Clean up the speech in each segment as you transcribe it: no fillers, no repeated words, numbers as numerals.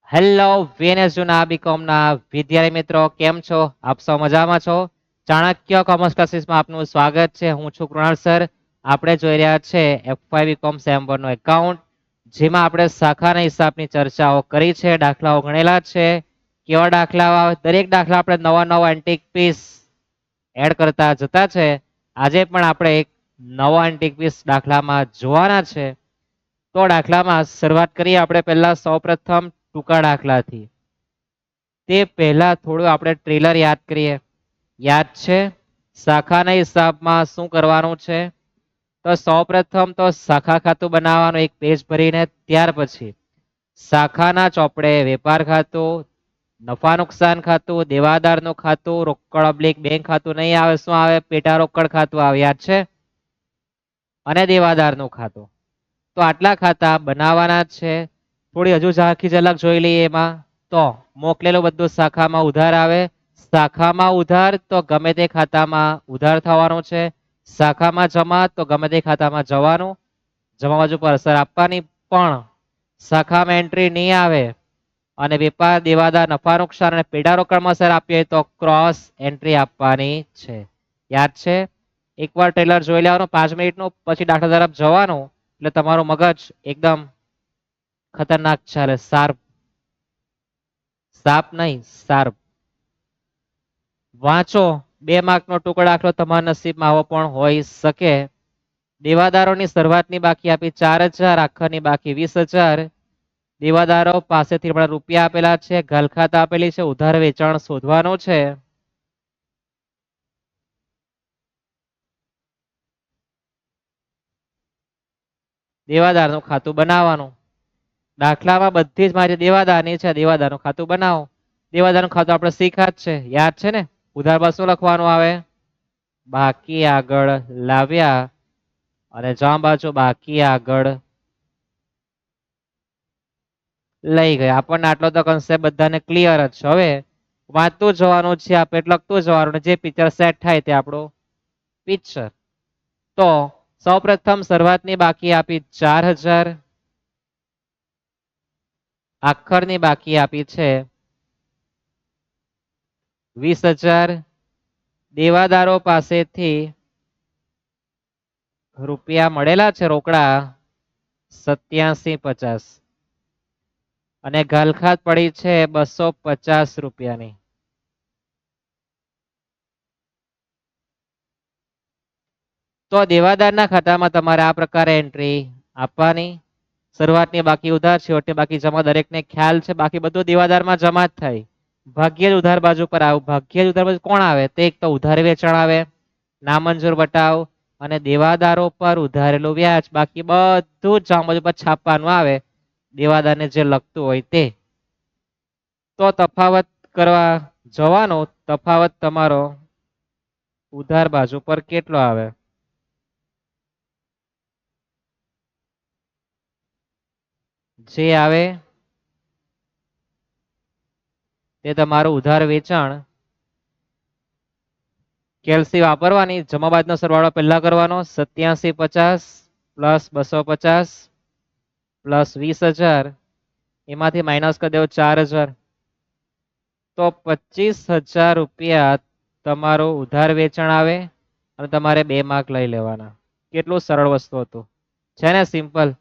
Hello VNS જૂના BCom ના વિદ્યાર્થી મિત્રો કેમ છો? આપ સૌ મજામાં છો? ચાણક્ય કોમર્સ ક્લાસીસમાં આપનું સ્વાગત છે. હું છું કૃણાલ સર. આપણે જોઈ રહ્યા છે F5 બીકોમ સેમ 1 નો એકાઉન્ટ, જેમાં આપણે શાખાના હિસાબની ચર્ચાઓ કરી છે, દાખલાઓ ગણેલા છે. કેવા દાખલાઓ આવે, દરેક દાખલા આપણે નવા એન્ટિક પીસ એડ કરતા જતા છે. આજે પણ આપણે એક નવો એન્ટિક પીસ દાખલામાં જોવાના છે. તો દાખલામાં શરૂઆત કરીએ આપણે પહેલા સૌપ્રથમ ટૂંકા દાખલાથી. તે પહેલા થોડું આપણે ટ્રેલર યાદ કરીએ. યાદ છે શાખાના હિસાબમાં શું કરવાનું છે? તો સૌપ્રથમ તો શાખા ખાતું બનાવવાનું એક પેજ ભરીને, ત્યાર પછી શાખાના ચોપડે વેપાર ખાતું, નફા નુકસાન ખાતું, દેવાદારનું ખાતું, રોકડ ઓબ્લિક બેંક ખાતું નહીં આવે, શું આવે? પેટા રોકડ ખાતું આવે. યાદ છે? અને દેવાદારનું ખાતું. તો આટલા ખાતા બનાવવાના છે. થોડી હજુ ઝાંખી ઝલક જોઈ લઈએ. એમાં તો મોકલેલું બધું શાખામાં ઉધાર આવે. શાખામાં ઉધાર તો ગમે તે ખાતામાં ઉધાર થવાનું છે. શાખામાં જમા તો ગમે તે ખાતામાં જવાનું. જમા બાજુ પર અસર આપવાની, પણ શાખામાં એન્ટ્રી નહીં આવે અને વેપાર, દેવાદાર, નફા નુકસાન અને પેટા રોકડમાં અસર આપીએ તો ક્રોસ એન્ટ્રી આપવાની છે. યાદ છે? એકવાર ટ્રેલર જોઈ લેવાનું 5 મિનિટનું, પછી દાખલા તરફ જવાનું. એટલે તમારું મગજ એકદમ ખતરનાક ચાલે, શાર્પ. શાર્પ નહીં, શાર્પ. વાંચો. 2 માર્કનો ટુકડો દાખલો તમારા નસીબમાં આવો પણ હોઈ શકે. દેવાદારોની શરૂઆતની બાકી આપી 4000, આખરની બાકી 20000. દેવાદારો પાસેથી આપણા રૂપિયા આપેલા છે, ઘાલખાત આપેલી છે, ઉધાર વેચાણ શોધવાનું છે. દેવાદારનું ખાતું બનાવવાનું. દાખલામાં બધી જ માહિતી દેવાદારની છે. દેવાદારનું ખાતું બનાવો. દેવાદારનું ખાતું આપણે શીખ્યા જ છે, યાદ છે ને? ઉધાર બાદ શું લખવાનું આવે? બાકી આગળ લાવ્યા અને જમા બાજુ બાકી આગળ લઈ ગયા. આપણને આટલો તો કન્સેપ્ટ બધાને ક્લિયર જ છે. હવે વાંચતું જવાનું છે, આપણે લખતું જવાનું. જે પિક્ચર સેટ થાય તે આપણું પિક્ચર. તો સૌપ્રથમ શરૂઆતની બાકી આપી 4000, આખરની બાકી આપી છે 20000. દેવાદારો પાસેથી રૂપિયા મળેલા છે રોકડા 8750 અને ઘાલખાત પડી છે 250 રૂપિયાની. તો દેવાદારના ખાતામાં તમારે આ પ્રકારે એન્ટ્રી આપવાની. શરૂઆતની બાકી ઉધાર, છેવટની બાકી જમા. દરેકને ખ્યાલ છે, બાકી બધું દેવાદારમાં જમા જ થાય. ભાગ્ય જ ઉધાર બાજુ પર આવું. ભાગ્ય જ ઉધાર બાજુ કોણ આવે? તો એક તો ઉધાર વેચાણ આવે, નામંજૂર બતાવ અને દેવાદારો પર ઉધારેલું વ્યાજ. બાકી બધું જ જમા બાજુ પર છાપવાનું આવે, દેવાદારને જે લગતું હોય તે. તો તફાવત કરવા જવાનો. તફાવત તમારો ઉધાર બાજુ પર કેટલો આવે? જે આવે તે તમારું ઉધાર વેચાણ. કેલ્સી વાપરવાની. જમા બાજુનો સરવાળો પહેલા કરવાનો. 8750 પ્લસ 250 પ્લસ 20000, એમાંથી માઇનસ કરી દેવો 4000. તો 25000 રૂપિયા તમારું ઉધાર વેચાણ આવે અને તમારે 2 માર્ક લઈ લેવાના. કેટલું સરળ વસ્તુ હતું, છે ને? સિમ્પલ.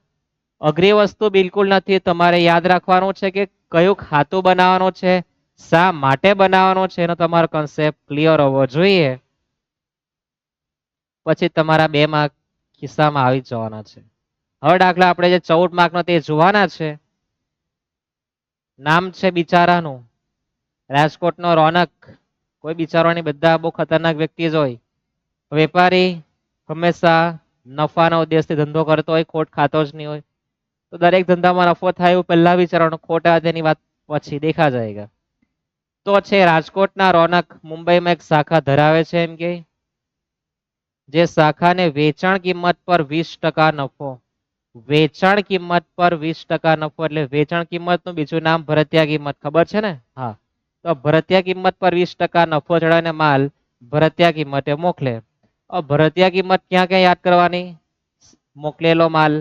અઘરી વસ્તુ બિલકુલ નથી. તમારે યાદ રાખવાનું છે કે કયું ખાતું બનાવવાનું છે, શા માટે બનાવવાનું છે, એનો તમારો કન્સેપ્ટ ક્લિયર હોવો જોઈએ. પછી તમારા 2 માર્ક ખિસ્સામાં આવી જવાના છે. હવે દાખલા આપણે જે 14 માર્કનો તે જોવાના છે. નામ છે બિચારાનું રાજકોટનો રોનક. કોઈ બિચારાની, બધા બહુ ખતરનાક વ્યક્તિ જ હોય. વેપારી હંમેશા નફાના ઉદ્દેશથી ધંધો કરતો હોય, ખોટ ખાતો જ નહીં હોય. તો દરેક ધંધામાં નફો થાય એવું પહેલા વિચારવાનું, ખોટા તેની વાત પછી દેખા જાયગા. તો છે રાજકોટના રોનક મુંબઈમાં એક શાખા ધરાવે છે. એમ કે જે શાખાને વેચાણ કિંમત પર 20% નફો. વેચાણ કિંમત પર 20% નફો એટલે વેચાણ કિંમતનું બીજું નામ ભરતિયા કિંમત. ખબર છે ને? હા. તો ભરતિયા કિંમત પર 20% નફો ચડાવીને માલ ભરતિયા કિંમતે મોકલે. ભરતિયા કિંમત ક્યાં ક્યાં યાદ કરવાની? મોકલેલો માલ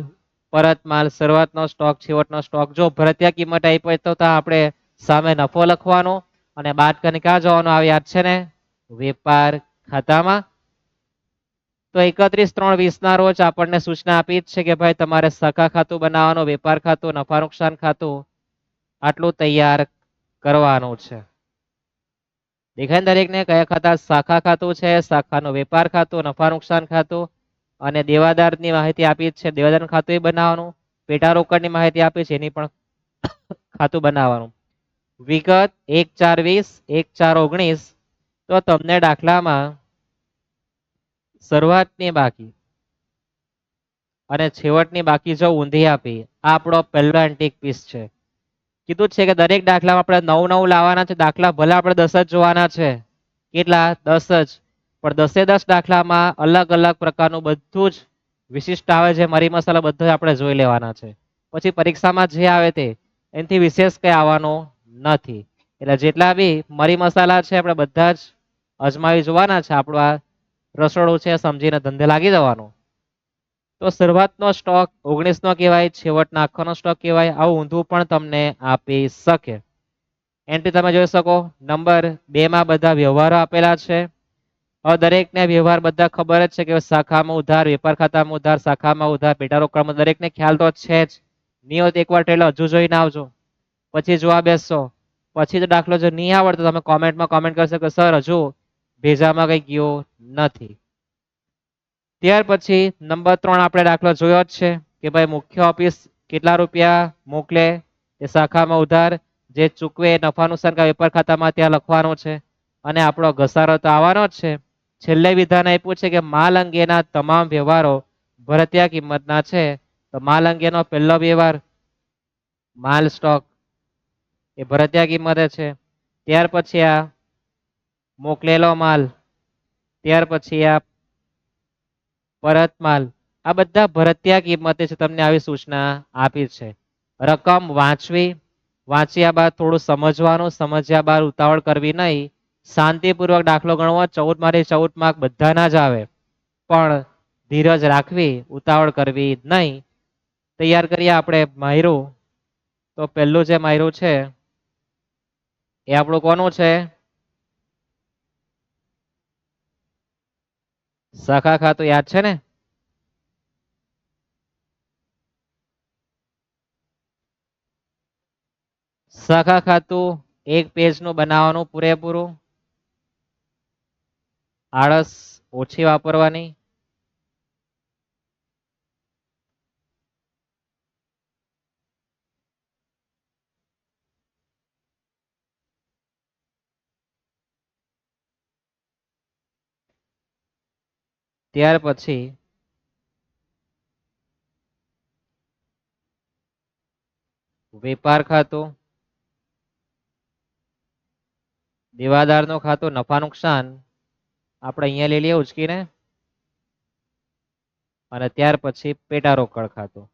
પરત માલ, શરૂઆતનો સ્ટોક, છેવટનો સ્ટોક. જો ભરતીયા કિંમત આપ્યો હોય તો આપણે સામે નફો લખવાનો અને બાદ કરીને ક્યાં જવાનું આવે યાદ છે ને, વેપાર ખાતામાં. તો 31/3/20 ના રોજ આપણને સૂચના આપી જ છે કે ભાઈ તમારે સખા ખાતું બનાવવાનું, વેપાર ખાતું, નફા નુકસાન ખાતું આટલું તૈયાર કરવાનું છે. દેખાય ને દરેકને કયા ખાતા? શાખા ખાતું છે, શાખાનું વેપાર ખાતું, નફા નુકસાન ખાતું અને દેવાદારની માહિતી આપી છે. દેવાદાર ખાતું બનાવવાનું, પેટા રોકડની માહિતી આપી છે એની પણ ખાતું બનાવવાનું. વિગત 1/4/20, 1/4/19. તો તમને દાખલામાં શરૂઆતની બાકી અને છેવટની બાકી જો ઊંધી આપી, આ આપણો પહેલો એન્ટિક પીસ છે. કીધું છે કે દરેક દાખલામાં આપણે 9 લાવવાના છે. દાખલા ભલે આપણે 10 જ જોવાના છે. કેટલા? 10 જ. પણ 10 દાખલામાં અલગ અલગ પ્રકારનું બધું જ વિશિષ્ટ આવે છે. મરી મસાલા બધું આપણે જોઈ લેવાના છે. પછી પરીક્ષામાં જે આવે તે એનાથી વિશેષ કઈ આવવાનું નથી. એટલે જેટલા બી મરી મસાલા છે આપણે બધા જ અજમાવી જોવાના છે. આપણું આ રસોડું છે સમજીને ધંધે લાગી જવાનું. તો શરૂઆતનો સ્ટોક 19 નો કહેવાય, છેવટના આખાનો સ્ટોક કહેવાય. આવું ઊંધું પણ તમને આપી શકે. એન્ટ્રી તમે જોઈ શકો. નંબર 2 માં બધા વ્યવહારો આપેલા છે. હવે દરેકને વ્યવહાર બધા ખબર જ છે કે શાખામાં ઉધાર, વેપાર ખાતામાં ઉધાર, શાખામાં ઉધાર, પેટા રોકડમાં દરેકને ખ્યાલ તો છે જ. નિયત એકવાર એટલે હજુ જોઈને આવજો, પછી જોવા બેસશો. પછી તો દાખલો જો નહીં આવડતો તમે કોમેન્ટમાં કોમેન્ટ કરી શકો સર હજુ ભેજામાં કઈ ગયો નથી. ત્યાર પછી નંબર 3 આપણે દાખલો જોયો જ છે કે ભાઈ મુખ્ય ઓફિસ કેટલા રૂપિયા મોકલે એ શાખામાં ઉધાર, જે ચૂકવે નફા નુકસાન વેપાર ખાતામાં ત્યાં લખવાનો છે. અને આપણો ઘસારો તો આવવાનો જ છે. છેલ્લે વિધાન આપ્યું છે કે માલ અંગેના તમામ વ્યવહારો ભરતીયા કિંમતના છે. તો માલ અંગેનો પહેલો વ્યવહાર માલ સ્ટોક એ ભરતીયા કિંમતે છે. ત્યાર પછી આ મોકલેલો માલ, ત્યાર પછી આ પરત માલ, આ બધા ભરતીયા કિંમતે છે. તમને આવી સૂચના આપી છે. રકમ વાંચવી, વાંચ્યા બાદ થોડું સમજવાનું, સમજ્યા બાદ ઉતાવળ કરવી નહીં. શાંતિપૂર્વક દાખલો ગણવો. 14 માંથી 14 માર્ક બધાના જ આવે, પણ ધીરજ રાખવી, ઉતાવળ કરવી નહીં. તૈયાર કરીએ આપણે માયરું. તો પહેલું જે માયરું છે એ આપણું કોનું છે? શાખા ખાતું યાદ છે ને? શાખા ખાતું એક પેજ નું બનાવવાનું પૂરેપૂરું. આળસ ઓછી વાપરવાની. ત્યાર પછી વેપાર ખાતું, દેવાદારનું ખાતું, નફા નુકસાન આપણે અહીંયા લઈ લઈએ ઉચકીને. અને ત્યાર પછી પેટા રોકડ ખાતું.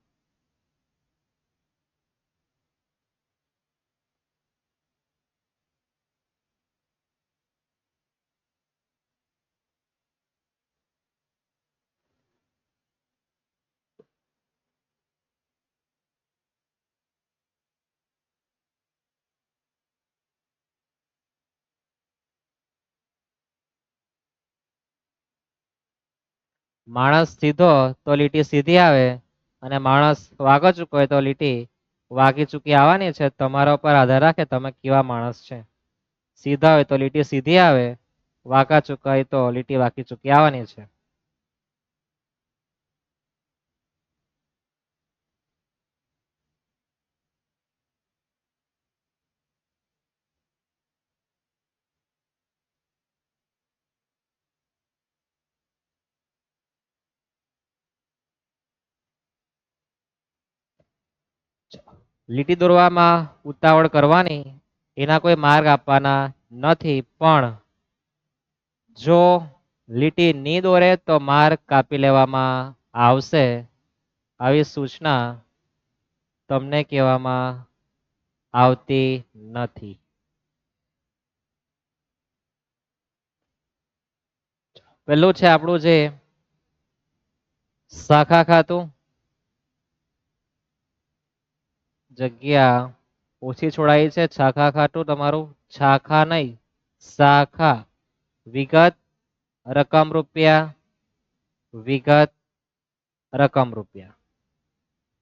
માણસ સીધો તો લીટી સીધી આવે અને માણસ વાગો ચૂકો હોય તો લીટી વાગી ચૂકી આવવાની છે. તમારા ઉપર આધાર રાખે તમે કેવા માણસ છે. સીધા હોય તો લીટી સીધી આવે, વાંકા ચૂકા હોય તો લીટી વાંકી ચૂકી આવવાની છે. લીટી દોરવામાં ઉતાવળ કરવાની, એના કોઈ માર્ગ આપવાના નથી. પણ જો લીટી નહીં દોરે તો માર્ક કાપી લેવામાં આવશે. આવી સૂચના તમને કહેવામાં આવતી નથી. પેલું છે આપણું જે શાખા ખાતું. જગ્યા ઓછી છોડાઈ છે, શાખા ખાતું તમારું શાખા નહીં શાખા, વિગત રકમ રૂપિયા, વિગત રકમ રૂપિયા.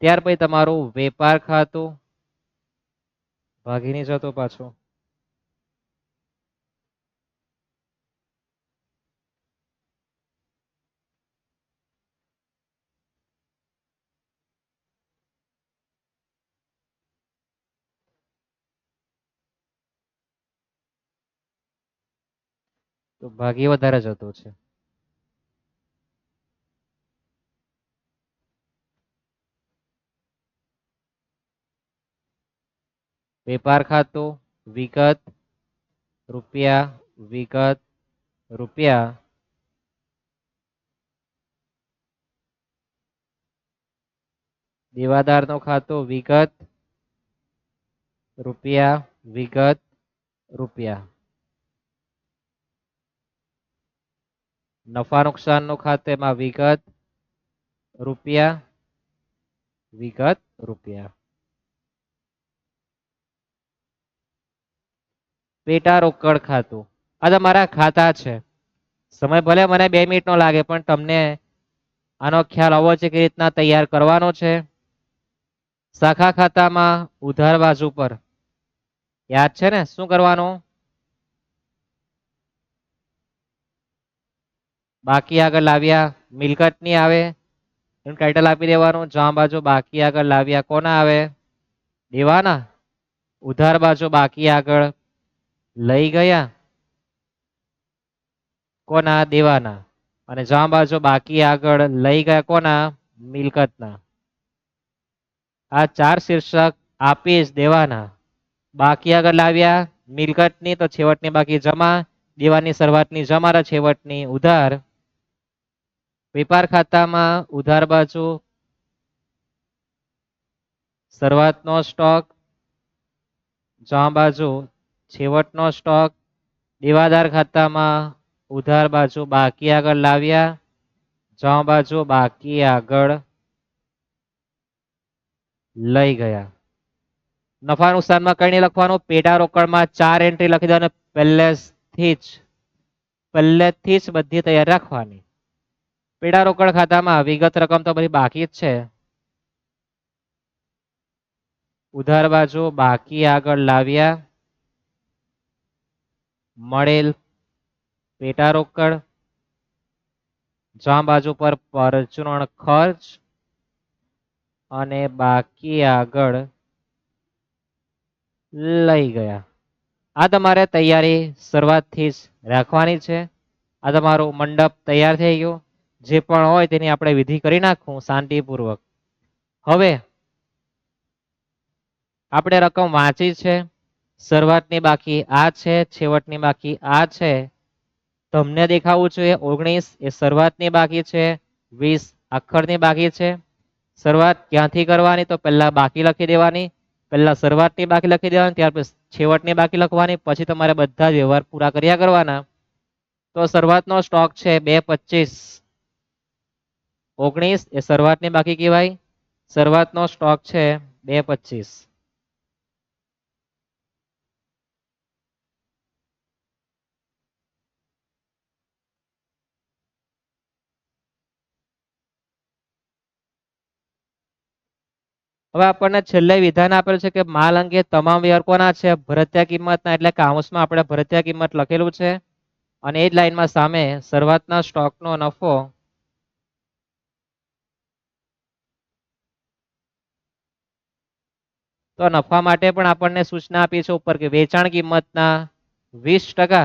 ત્યાર પછી તમારું વેપાર ખાતું ભાગી નહીં જતો પાછો. તો ભાગી વધારે જતો છે. વેપાર ખાતું વિગત રૂપિયા, વિગત રૂપિયા. દેવાદાર નું ખાતું વિગત રૂપિયા, વિગત રૂપિયા. નફા નુકસાન નું ખાતું એમાં વિગત રૂપિયા, વિગત રૂપિયા. પેટા રોકડ ખાતું આ તમારા ખાતા છે. સમય ભલે મને 2 મિનિટ નો લાગે પણ તમને આનો ખ્યાલ આવવો છે કે રીતના તૈયાર કરવાનો છે. શાખા ખાતામાં ઉધાર બાજુ પર યાદ છે ને શું કરવાનું? બાકી આગળ લાવ્યા મિલકત ની આવે એનું ટાઇટલ આપી દેવાનું. જમા બાજુ બાકી આગળ લાવ્યા કોના આવે? દેવાના. ઉધાર બાજુ બાકી આગળ લઈ ગયા કોના? દેવાના. અને જમા બાજુ બાકી આગળ લઈ ગયા કોના? મિલકતના. આ 4 શીર્ષક આપી જ દેવાના. બાકી આગળ લાવ્યા મિલકતની તો છેવટની બાકી જમા, દેવાની શરૂઆતની જમા, છેવટની ઉધાર. વેપાર ખાતામાં ઉધાર બાજુ શરૂઆતનો સ્ટોક, જમા બાજુ છેવટનો સ્ટોક. દેવાદાર ખાતામાં ઉધાર બાજુ બાકી આગળ લાવ્યા, જમા બાજુ બાકી આગળ લઈ ગયા. નફા નુકસાનમાં કઈ નહીં લખવાનું. પેટા રોકડમાં 4 એન્ટ્રી લખી દેવાની પહેલેથી જ બધી તૈયાર રાખવાની. પેટા રોકડ ખાતામાં વિગત રકમ તો બધી બાકી જ છે. ઉધાર બાજુ બાકી આગળ લાવ્યા મળેલ પેટા રોકડ, જમા બાજુ પર પરચુરણ ખર્ચ અને બાકી આગળ લઈ ગયા. આ તમારે તૈયારી શરૂઆતથી જ રાખવાની છે. આ તમારું મંડપ તૈયાર થઈ ગયું. જે પણ હોય તેની આપણે વિધિ કરી નાખવું શાંતિપૂર્વક. હવે આપણે રકમ વાંચી છે. શરૂઆતની બાકી આ છે, છેવટની બાકી આ છે. તમને દેખાવું જોઈએ 19 એ શરૂઆતની બાકી છે, 20 આખરની બાકી છે. શરૂઆત ક્યાંથી કરવાની? તો પહેલા બાકી લખી દેવાની. પહેલા શરૂઆતની બાકી લખી દેવાની, ત્યાર પછી છેવટની બાકી લખવાની. પછી તમારે બધા જ વ્યવહાર પૂરા કર્યા કરવાના. તો શરૂઆતનો સ્ટોક છે 225. 19 એ શરૂઆતની બાકી કહેવાય. શરૂઆતનો સ્ટોક છે 225. હવે આપણને છેલ્લે વિધાન આપેલ છે કે માલ અંગે તમામ વ્યવહાર કોના છે? ભરતીય કિંમતના. એટલે કાઉન્સમાં આપણે ભરતીય કિંમત લખેલું છે અને એ જ લાઈનમાં સામે શરૂઆતના સ્ટોકનો નફો તો નફા માટે પણ આપણને સૂચના આપી છે ઉપર કે વેચાણ કિંમતના 20%.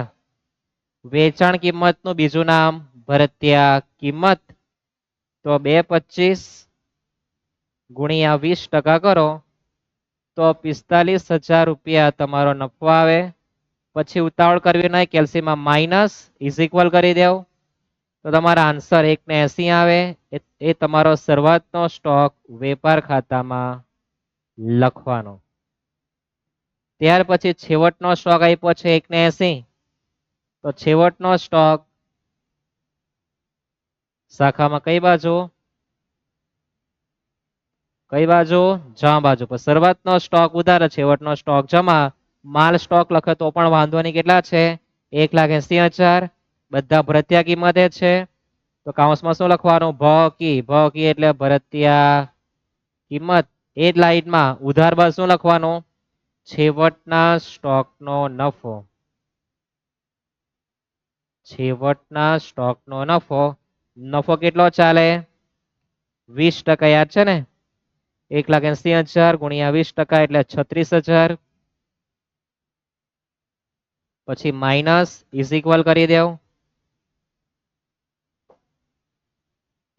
વેચાણ કિંમતનું બીજું નામ ભરતીય કિંમત. તો 225 ગુણ્યા 20% કરો તો 45,000 રૂપિયા તમારો નફો આવે. પછી ઉતાવળ કરવી નહીં, કેલ્સીમાં માઇનસ ઇઝ ઇક્વલ કરી દેવ તો તમારા આન્સર 180 આવે. એ તમારો શરૂઆતનો સ્ટોક વેપાર ખાતામાં લખવાનો. ત્યાર પછી છેવટનો સ્ટોક આપ્યો છે 180. તો છેવટનો સ્ટોક શાખામાં કઈ બાજુ? કઈ બાજુ? જમા બાજુ. પણ શરૂઆતનો સ્ટોક ઉધાર, છેવટનો સ્ટોક જમા. માલ સ્ટોક લખે તો પણ વાંધો નહીં. કેટલા છે? 1,80,000. બધા ભરતિયા કિંમતે છે. તો કૌંસમાં શું લખવાનું? ભ કી એટલે ભરતિયા કિંમત. એ જ લાઈનમાં ઉધાર બાદ શું લખવાનું? છેવટના સ્ટોકનો નફો. છેવટના સ્ટોકનો નફો. નફો કેટલો ચાલે? 20% યાદ છે ને? 1,80,000 ગુણ્યા 20% એટલે 36,000. પછી માઇનસ ઇઝ ઇક્વલ કરી દેવ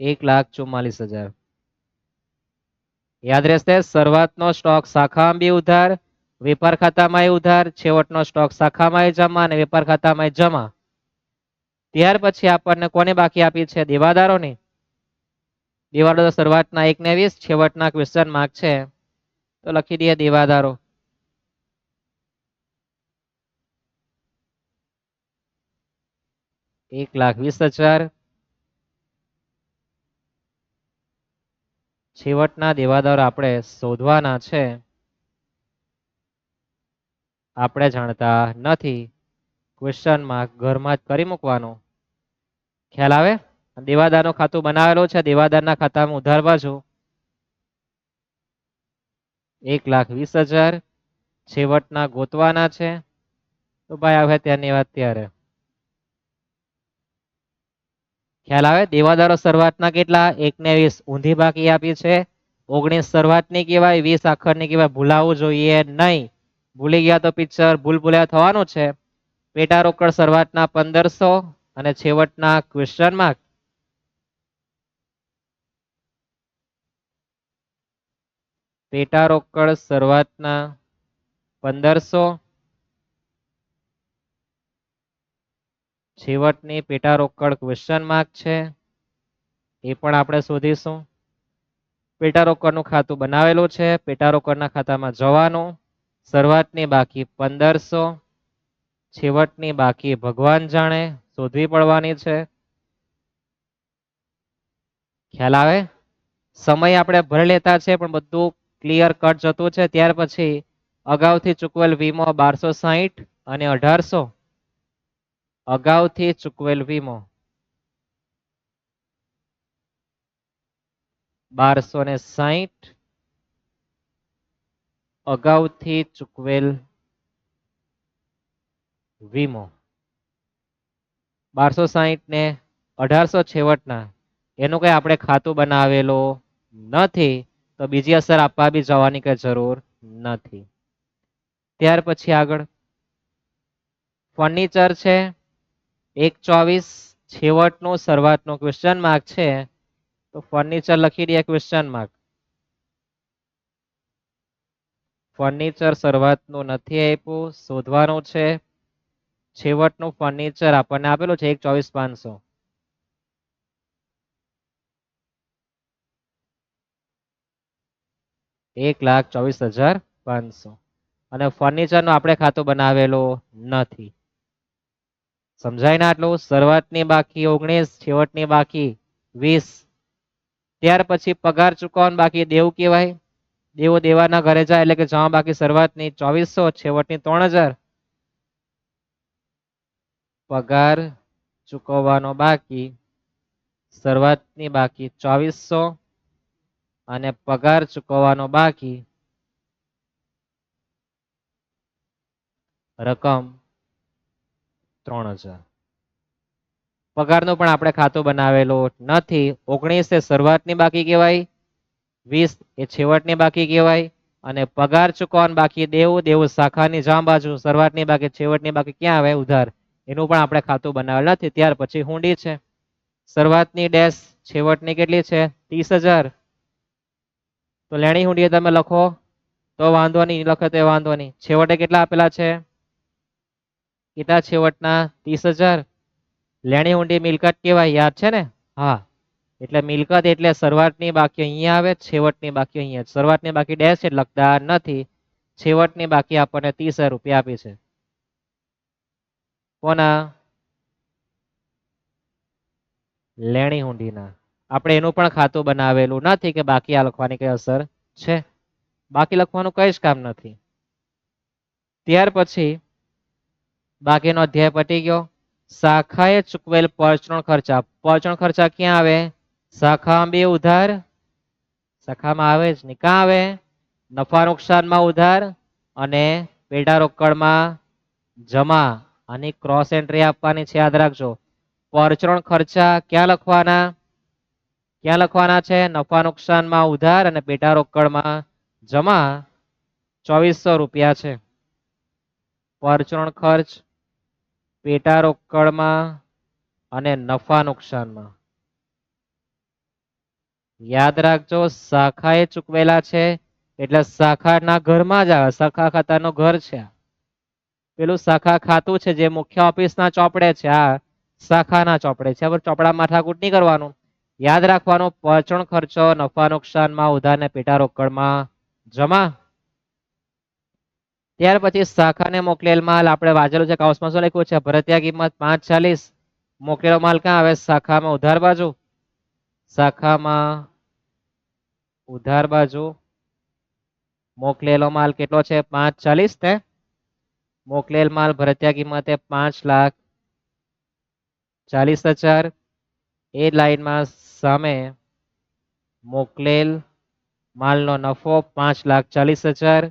1,44,000. યાદ રહેશે. શરૂઆતનો સ્ટોક શાખામાં બી ઉધાર, વેપાર ખાતામાં ઉધાર, છેવટનો સ્ટોક શાખામાં જમા અને વેપાર ખાતામાં જમા. ત્યાર પછી આપણને કોને બાકી આપી છે? દેવાદારોની. દેવાદારો શરૂઆતના 1 ને 20, છેવટના ક્વેશ્ચન માર્ક છે તો લખી દઈએ દેવાદારો. $1,20,000. છેવટના દેવાદારો આપણે શોધવાના છે. આપણે જાણતા નથી. ક્વેશ્ચન માર્ક ઘરમાં જ કરી મૂકવાનો. ખ્યાલ આવે? દેવાદારનું ખાતું બનાવેલું છે. દેવાદારના ખાતામાં ઉધાર બાજુ 1,20,000. છેવટના ગોતવાના છે. તો ભાઈ આવે ત્યારની વાત ત્યારે. ખ્યાલ આવે? દેવાદારો શરૂઆતના કેટલા? 1 ને 20. ઊંધી બાકી આપી છે. 19 શરૂઆતની કહેવાય, 20 આખરની કહેવાય. ભૂલાવું જોઈએ નહીં. ભૂલી ગયા તો પિક્ચર ભૂલ્યા થવાનું છે. પેટા રોકડ શરૂઆતના 1,500 અને છેવટના ક્વેશ્ચન માર્ક. પેટા રોકડ શરૂઆતના 1,500, છેવટની પેટા રોકડ ક્વેશ્ચન માર્ક છે. એ પણ આપણે શોધીશું. પેટા રોકડનું ખાતું બનાવેલું છે. પેટા રોકડના ખાતામાં જવાનું. શરૂઆતની બાકી 1,500, છેવટની બાકી ભગવાન જાણે. શોધવી પડવાની છે. ખ્યાલ આવે? સમય આપણે ભરી લેતા છે પણ બધું ક્લિયર કટ જતું છે. ત્યાર પછી અગાઉથી ચૂકવેલ વીમો 1,260 અને 1,800. અગાઉથી ચૂકવેલ વીમો 1,260. અગાઉથી ચૂકવેલ વીમો 1,260 ને 1,800 છેવટના. એનું કઈ આપણે ખાતું બનાવેલું નથી તો બીજી અસર આપવા બી જવાની કઈ જરૂર નથી. ત્યાર પછી આગળ ફર્નિચર છે 1,24, છેવટનું શરૂઆતનું ક્વેશ્ચન માર્ક છે તો ફર્નિચર લખી દઈએ ક્વેશ્ચન માર્ક. ફર્નિચર શરૂઆતનું નથી આપ્યું, શોધવાનું છે. છેવટનું ફર્નિચર આપણને આપેલું છે 1,24,500. $1,24,500 અને ફર્નિચરનું આપણે ખાતું બનાવેલું નથી. સમજાય ને આટલું? શરૂઆતની બાકી 19, છેવટની બાકી 20. ત્યાર પછી પગાર ચૂકવવાનું બાકી દેવું કહેવાય. દેવો દેવાના ઘરે જાય એટલે કે જમા બાકી શરૂઆતની 2,400, છેવટની 3,000. પગાર ચૂકવવાનો બાકી શરૂઆતની બાકી 2,400 અને પગાર ચૂકવવાનો બાકી રકમ 3,000. પગારનું પણ આપણે ખાતું બનાવેલું નથી. 19 એ શરૂઆતની બાકી કહેવાય, 20 એ છેવટની બાકી કહેવાય અને પગાર ચૂકવવાનું બાકી દેવું શાખાની જમા બાજુ શરૂઆતની બાકી છેવટની બાકી ક્યાં આવે? ઉધાર. એનું પણ આપણે ખાતું બનાવેલ નથી. ત્યાર પછી હુંડી છે. શરૂઆતની ડેશ, છેવટની કેટલી છે? 30,000. તો લેણી હુંડી તમે લખો તો વાંધો નહીં, લખે તો વાંધો નહીં. છેવટે કેટલા આપેલા છે? કેટલા છેવટના? 30,000. લેણી હુંડી મિલકત કહેવાય, યાદ છે ને? હા. એટલે મિલકત એટલે શરૂઆતની બાકી અહીંયા આવે, છેવટની બાકી અહીંયા. શરૂઆતની બાકી ડેશ એટલે લખતા નથી. છેવટની બાકી આપણને 30,000 રૂપિયા આપી છે. કોના? લેણી હુંડીના. આપણે એનું પણ ખાતું બનાવેલું નથી કે બાકી આ લખવાની કઈ અસર છે, બાકી લખવાનું કઈ જ કામ નથી. ત્યાર પછી બાકીનો અધ્યાય પતી ગયો. શાખાએ ચૂકવેલ પરચુરણ ખર્ચા. પરચુરણ ખર્ચા ક્યાં આવે? શાખામાં બી ઉધાર, શાખામાં આવે જ નહીં, ક્યાં આવે? નફા નુકસાનમાં ઉધાર અને પેટા રોકડમાં જમા. આની ક્રોસ એન્ટ્રી આપવાની છે, યાદ રાખજો. પરચુરણ ખર્ચા ક્યાં લખવાના? ક્યાં લખવાના છે? નફા નુકસાનમાં ઉધાર અને પેટા રોકડમાં જમા. 2400 રૂપિયા છે પરચુરણ ખર્ચ પેટા રોકડમાં અને નફા નુકસાનમાં. યાદ રાખજો, શાખાએ ચૂકવેલા છે એટલે શાખાના ઘરમાં જ આવે. શાખા ખાતાનું ઘર છે. પેલું શાખા ખાતું છે જે મુખ્ય ઓફિસના ચોપડે છે, આ શાખાના ચોપડે છે. ચોપડા માથાકૂટ નહીં કરવાનું, યાદ રાખવાનું. પરચુરણ ખર્ચો નફા નુકસાનમાં ઉધાર ને પેટા રોકડમાં જમા. ત્યાર પછી શાખાને મોકલેલ માલ આપણે વાંચેલું છે, કાઉન્સમાં શું લખ્યું છે? ભરતિયા કિંમત 5.40. મોકલેલો માલ ક્યાં આવે? શાખામાં ઉધાર બાજુ. શાખામાં ઉધાર બાજુ મોકલેલો માલ કેટલો છે? 5.40 ને મોકલેલ માલ ભરતિયા કિંમતે 5,40,000. એ લાઈનમાં સામે મોકલેલ માલનો નફો 5,40,000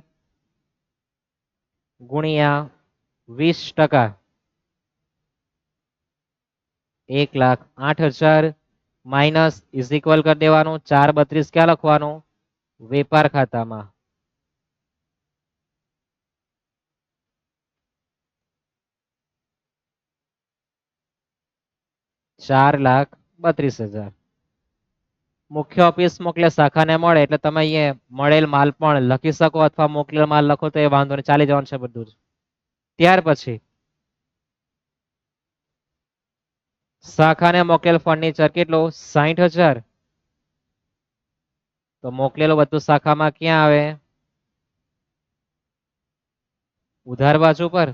ગુણ્યા 20%, 1,08,000 માઇનસ ઇઝ ઇક્વલ કરી દેવાનું. 4.32 ક્યાં લખવાનું? વેપાર ખાતામાં. $4,32,000 મુખ્ય ઓફિસ મોકલે શાખાને મળે એટલે તમે અહીંયા મળેલ માલ પણ લખી શકો અથવા મોકલેલ માલ લખો તો એ વાંધો નહીં, ચાલી જવાનું છે બધું જ. ત્યાર પછી શાખાને મોકલેલ ફર્નિચર કેટલું? 60,000. તો મોકલેલું બધું શાખામાં ક્યાં આવે? ઉધાર બાજુ પર.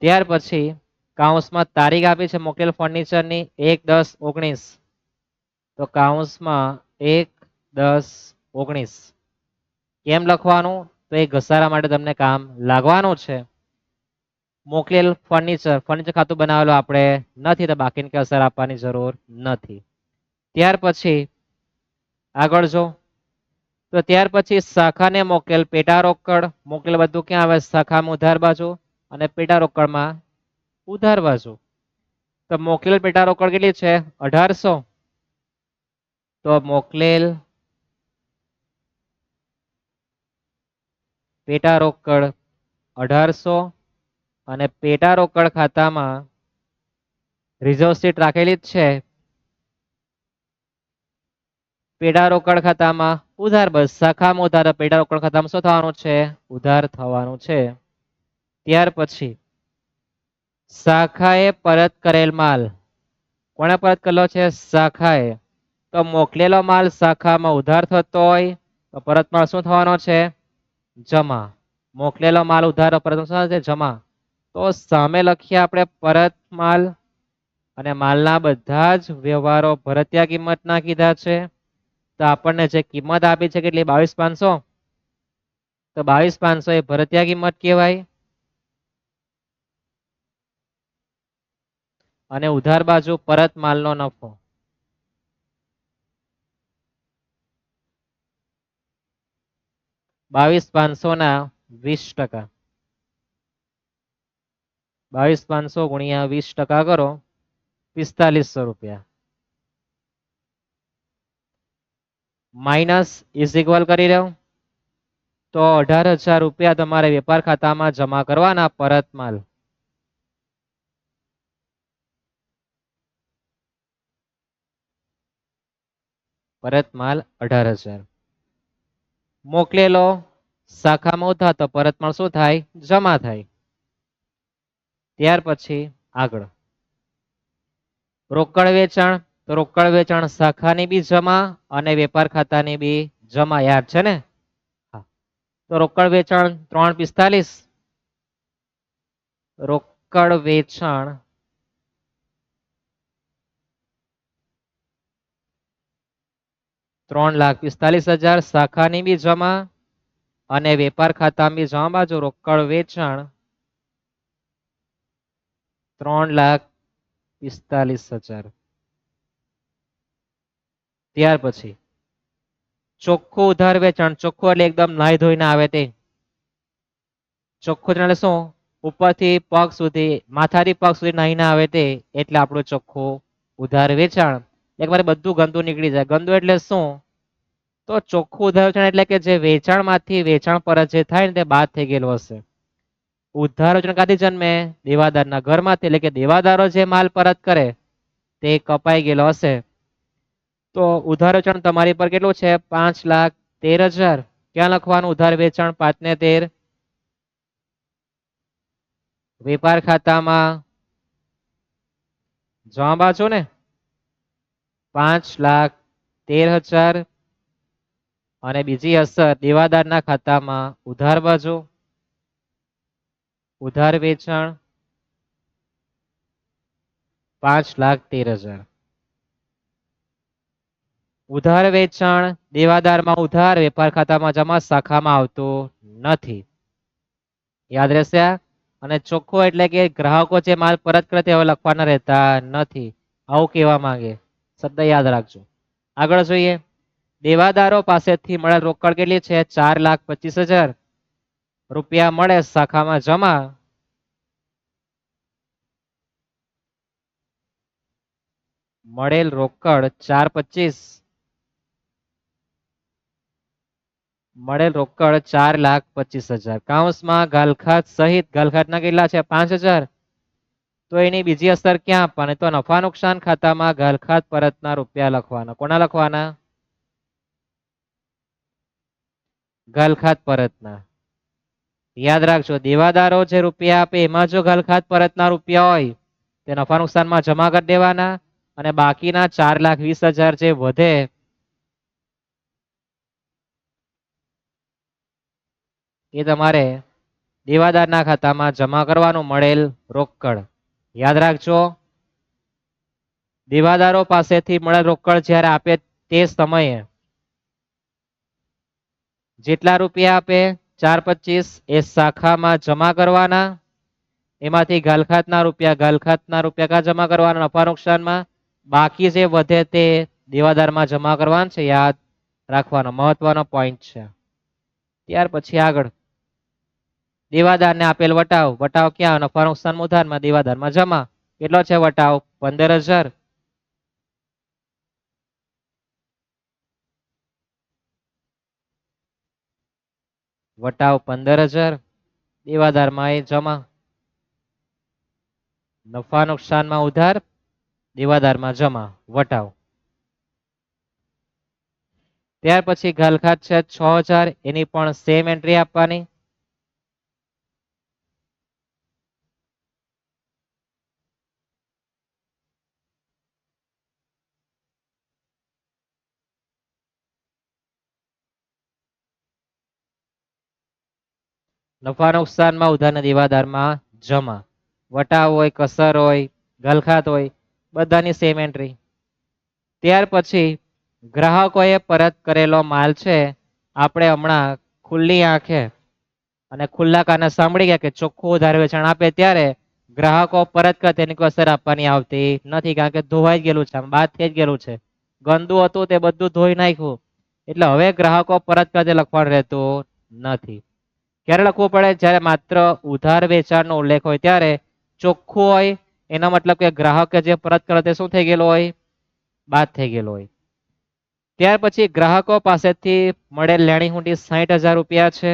ત્યાર પછી કાઉન્સમાં તારીખ આપી છે મોકલેલ ફર્નિચરની 1/10/19. તો કાઉન્સમાં 1/10/19 કેમ લખવાનું? તો એ ઘસારા માટે તમને કામ લાગવાનું છે. મોકલેલ ફર્નિચર ખાતું બનાવેલું આપણે નથી તો બાકીની કે અસર આપવાની જરૂર નથી. ત્યાર પછી આગળ જો, તો ત્યાર પછી શાખાને મોકલેલ પેટા રોકડ. મોકલેલ બધું ક્યાં આવે? શાખામાં ઉધાર બાજુ અને પેટા રોકડમાં ઉધાર બાજુ. તો મોકલેલ પેટા રોકડ કેટલી છે? 1,800. તો મોકલેલ પેટા રોકડ 1,800 અને પેટા રોકડ ખાતામાં રિઝર્વ સીટ રાખેલી જ છે. પેટા રોકડ ખાતામાં ઉધાર બસ, શાખામાં ઉધાર, પેટા રોકડ ખાતામાં શું થવાનું છે? ઉધાર થવાનું છે. ત્યાર પછી શાખાએ પરત કરેલ માલ. કોણે પરત કરેલો છે? શાખાએ. તો મોકલેલો માલ શાખામાં ઉધાર થતો હોય તો પરત માલ શું થવાનો છે? જમા. મોકલેલો માલ ઉધાર પરત શું થશે? જમા. તો સામે લખીએ આપણે પરત માલ અને માલના બધા જ વ્યવહારો ભરતિયા કિંમતના કીધા છે. તો આપણને જે કિંમત આપી છે કેટલી? 22,500. તો 22,500 એ ભરતિયા કિંમત કહેવાય. અને ઉધાર બાજુ પરત માલનો નફો. $22,500 ના 20%. 22,500 ગુણ્યા 20% કરો, 4,500 રૂપિયા. માઇનસ ઇઝ ઇક્વલ કરી દો તો 18,000 રૂપિયા તમારે વેપાર ખાતામાં જમા કરવાના પરત માલ. પરત માલ 18,000 મોકલેલો શાખામાં ઉધાર તો પરત માલ શું થાય? જમા થાય. ત્યાર પછી આગળ રોકડ વેચાણ. તો રોકડ વેચાણ શાખાની બી જમા અને વેપાર ખાતાની બી જમા, યાદ છે ને? તો રોકડ વેચાણ 3,45. રોકડ વેચાણ 3,45,000 શાખાની બી જમા અને વેપાર ખાતામાં બી જમા બાજુ રોકડ વેચાણ 3,45,000. ત્યાર પછી ચોખ્ખું ઉધાર વેચાણ, ચોખ્ખું એટલે એકદમ નાઈ ધોઈને આવે તે. ચોખ્ખું એટલે શું? ઉપરથી પગ સુધી, માથાથી પગ સુધી નાહીને આવે તે, એટલે આપણું ચોખ્ખું ઉધાર વેચાણ. એકવાર બધું ગંદુ નીકળી જાય. ગંદુ એટલે શું? તો ચોખ્ખું ઉધાર વેચાણ એટલે કે જે વેચાણમાંથી વેચાણ પરત જે થાય ને તે બાદ થઈ ગયેલું હશે. ઉધાર વેચાણ ક્યાંથી જન્મે? દેવાદારના ઘરમાંથી. એટલે કે દેવાદારો જે માલ પરત કરે તે કપાઈ ગયેલો હશે. તો ઉધાર વેચાણ તમારી પર કેટલું છે? 5,13,000. ક્યાં લખવાનું ઉધાર વેચાણ 5 ને 13? વેપાર ખાતામાં જમા બાજુ ને 5,13,000 અને બીજી અસર દેવાદારના ખાતામાં ઉધાર બાજુ ઉધાર વેચાણ 5,13,000. ઉધાર વેચાણ દેવાદારમાં ઉધાર, વેપાર ખાતામાં જમા, શાખામાં આવતું નથી. યાદ રહેશે? અને ચોખ્ખો એટલે કે ગ્રાહકો જે માલ પરત કરે તે હવે લખવાના રહેતા નથી. આવું કહેવા માંગે. શબ્દ યાદ રાખજો. આગળ જોઈએ. દેવાદારો પાસેથી મળેલ રોકડ કેટલી છે? 4,25,000 રૂપિયા મળે શાખામાં જમા. મળેલ રોકડ 4,25,000. મળેલ રોકડ 4,25,000. કૌંસમાં ગાલખાત સહિત ગાલખાતના કેટલા છે? 5,000. તો એની બીજી અસર ક્યાં આપવાની? તો નફા નુકસાન ખાતામાં ગાલખાત પરતના રૂપિયા લખવાના. કોના લખવાના? ગાલખાત પરતના. યાદ રાખજો, દેવાદારો જે રૂપિયા આપે એમાં જો ગાલખાત પરતના રૂપિયા હોય તે નફા નુકસાનમાં જમા કરી દેવાના અને બાકીના 4,20,000 જે વધે એ તમારે દેવાદારના ખાતામાં જમા કરવાનું મળેલ રોકડ. યાદ રાખજો, દેવાદારો પાસેથી મળેલ રોકડ જ્યારે આપે તે સમયે જેટલા રૂપિયા આપે 4,25,000 એ શાખામાં જમા કરવાના. એમાંથી ગાલખાતના રૂપિયા કા જમા કરવાના? નફા નુકસાનમાં. બાકી જે વધે તે દેવાદારમાં જમા કરવાનું છે. યાદ રાખવાનો, મહત્વનો પોઈન્ટ છે. ત્યાર પછી આગળ દેવાદારને આપેલ વટાવ. વટાવ ક્યાં? નફા નુકસાન ઉધારમાં, દેવાદારમાં જમા. કેટલો છે વટાવ? 15,000. વટાવ 15,000. દેવાદારમાં એ જમા. નફા નુકસાનમાં ઉધાર, દેવાદારમાં જમા, વટાવ. ત્યાર પછી ગાલખાત છે 6,000. એની પણ સેમ એન્ટ્રી આપવાની. નફા નુકસાનમાં ઉધાર ને દેવાદારમાં જમા. વટાવ હોય, કસર હોય, ગાલખાત હોય, બધાની સેમ એન્ટ્રી. ત્યાર પછી ગ્રાહકોએ પરત કરેલો માલ છે આપણે હમણાં ખુલ્લી આંખે અને ખુલ્લા કાને સાંભળી ગયા કે ચોખ્ખું ઉધાર વેચાણ આપે ત્યારે ગ્રાહકો પરત કરે તેની કોઈ અસર આપવાની આવતી નથી, કારણ કે ધોવાઈ ગયેલું છે, બાદ થઈ ગયેલું છે. ગંદુ હતું તે બધું ધોઈ નાખ્યું, એટલે હવે ગ્રાહકો પરત કરે તે લખવાનું રહેતું નથી. ક્યારે લખવું પડે? જ્યારે માત્ર ઉધાર વેચાણનો ઉલ્લેખ હોય ત્યારે ચોખ્ખું હોય, એનો મતલબ કે ગ્રાહકે જે પરત કરે તે શું થઈ ગયેલું હોય? બાદ થઈ ગયેલું હોય. ત્યાર પછી ગ્રાહકો પાસેથી મળેલ લેણી હુંડી 60,000 રૂપિયા છે.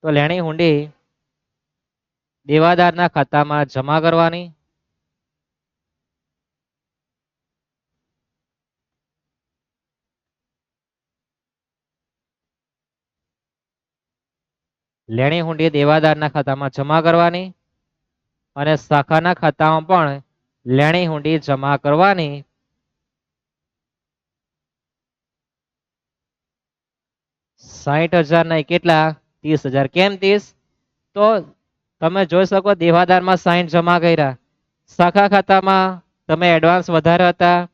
તો લેણી હુંડી દેવાદારના ખાતામાં જમા કરવાની. લેણી હુંડી દેવાદારના ખાતામાં જમા કરવાની અને શાખાના ખાતામાં પણ લેણી હુંડી જમા કરવાની. $60,000 નહીં, કેટલા? 30,000. કેમ 30? તો તમે જોઈ શકો દેવાદારમાં 60 જમા કર્યા, શાખા ખાતામાં તમે એડવાન્સ વધારે હતા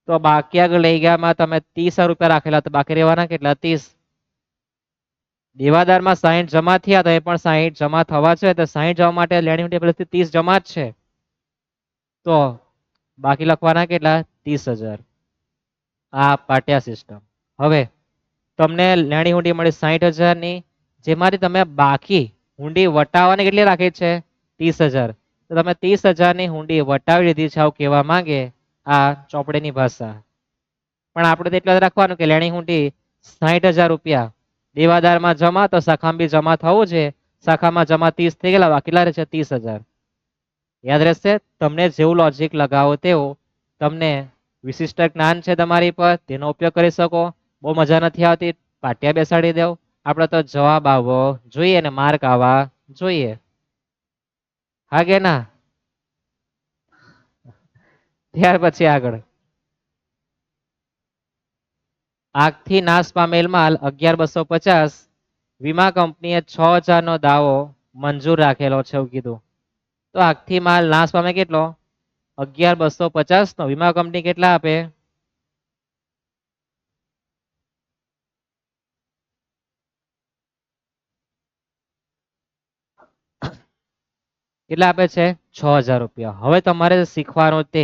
તો બાકી આગળ લઈ ગયામાં તમે 30,000 રૂપિયા રાખેલા, તો બાકી રહેવાના કેટલા? 30. દેવાદારમાં 60 જમા થયા, તો એ પણ 60 જમા થવા છે, તો 60 જવા માટે લેણી મોટી પરિસ્થિતિ 30 જમા જ છે, તો બાકી લખવાના કેટલા? 30,000. આ પાટિયા સિસ્ટમ. હવે તમને લેણી હુંડી મળી 60,000 ની, જેમાંથી તમે બાકી હુંડી વટાવવાની કેટલી રાખી છે? 30,000. તો તમે 30,000 ની હુંડી વટાવી લીધી છે, આવું કહેવા માંગે આ ચોપડીની ભાષા. પણ આપણે તો એટલું જ રાખવાનું કે લેણી હુંડી 60,000 રૂપિયા દેવાદારમાં જમા, તો શાખામાં બી જમા થવું છે. શાખામાં જમા 30 થઈ ગયેલા, બાકી કેટલા રહેશે? 30,000. યાદ રહેશે? તમને જેવું લોજિક લગાવો તેવું. તમને વિશિષ્ટ જ્ઞાન છે તમારી પર, તેનો ઉપયોગ કરી શકો. બહુ મજા નથી આવતી, પાટિયા બેસાડી દેવ. આપણે તો જવાબ આવવો જોઈએ ને માર્ક આવવા જોઈએ. હા કે ના? ત્યાર પછી આગળ, આગથી નાશ પામેલ માલ 11,250, વીમા કંપનીએ 6,000 નો દાવો મંજૂર રાખેલો છે એવું કીધું. તો આગથી માલ નાશ પામે કેટલો? 11,250 નો વીમા કંપની કેટલા આપે? કેટલા આપે છે? 6,000 રૂપિયા. હવે તમારે શીખવાનું તે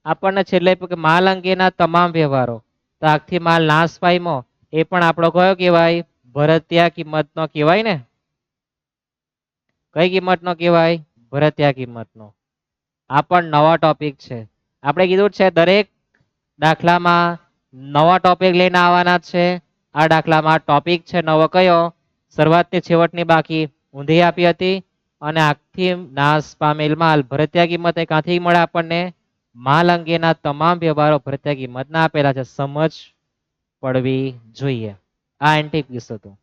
આપણને છેલ્લે કે માલ અંગેના તમામ વ્યવહારો, તો આગથી માલ નાશ પામ્યો એ પણ આપણો કયો કહેવાય? ભરતિયા કિંમતનો કહેવાય ને. કઈ કિંમતનો કહેવાય? ભરતિયા કિંમતનો. આ પણ નવા ટોપિક છે. આપણે કીધું છે દરેક દાખલામાં નવા ટોપિક લઈને આવવાના છે. આ દાખલામાં ટોપિક છે નવો કયો? શરૂઆતની છેવટની બાકી ઊંધી આપી હતી, અને આગથી નાશ પામેલ માલ ભરતિયા કિંમત એ ક્યાંથી મળે આપણને? માલ અંગેના તમામ વ્યવહારો ભરતિયા કિંમતના આપેલા છે. સમજ પડવી જોઈએ. આ એન્ટી પીસ હતું.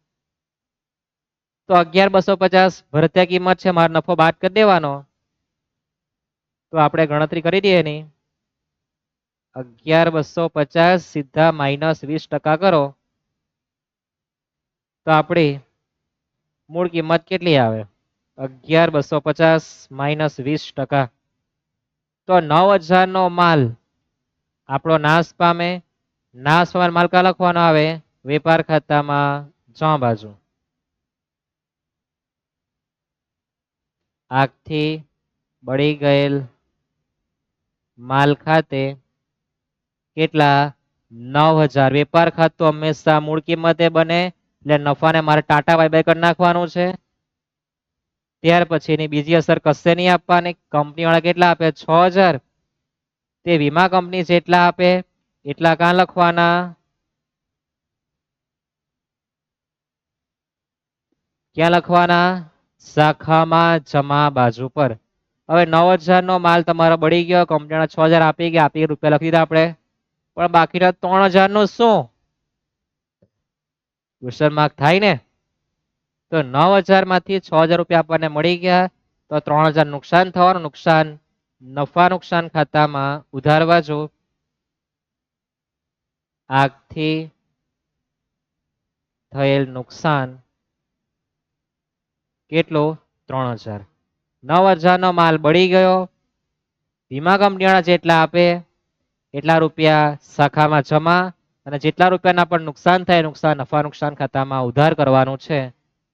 તો 11,250 ભરતિયા કિંમત છે, મારો નફો બાદ કરી દેવાનો. તો આપણે ગણતરી કરી દઈએ એની. 11,250 સીધા -20% કરો, તો આપણી મૂળ કિંમત કેટલી આવે? 11,250 -20%. તો 9,000 નો માલ આપણો નાશ પામે. નાશ પામેલ માલ કા લખવાનો આવે? વેપાર ખાતામાં જમા બાજુ. આગથી બળી ગયેલ માલ ખાતે કેટલા? 9,000. વેપાર ખાતું હંમેશા મૂળ કિંમતે બને, એટલે નફાને મારે ટાટા બાય બાય કરી નાખવાનું છે. ત્યાર પછીની બીજી અસર કશે નહીં આપવાની. કંપની વાળા કેટલા આપે? 6,000. તે વીમા કંપની જેટલા આપે એટલા કાં લખવાના? ક્યાં લખવાના? શાખામાં જમા બાજુ પર. હવે 9,000 નો માલ તમારો બળી ગયો, કંપનીના 6,000 આપી ગયા, આપી રૂપિયા લખી દીધા આપણે. પણ બાકીના 3,000 નું શું? ક્વેશ્ચન માર્ક થાય ને. તો 9,000 માંથી 6,000 રૂપિયા આપણને મળી ગયા, તો 3,000 નુકસાન થવાનું. નુકસાન નફા નુકસાન ખાતામાં ઉધાર બાજુ. આગથી થયેલ નુકસાન કેટલું? 3,000. 9,000 નો માલ બળી ગયો, વીમા કંપનીવાળા જેટલા આપે એટલા રૂપિયા શાખામાં જમા, અને જેટલા રૂપિયાના પણ નુકસાન થાય નુકસાન નફા નુકસાન ખાતામાં ઉધાર કરવાનું છે.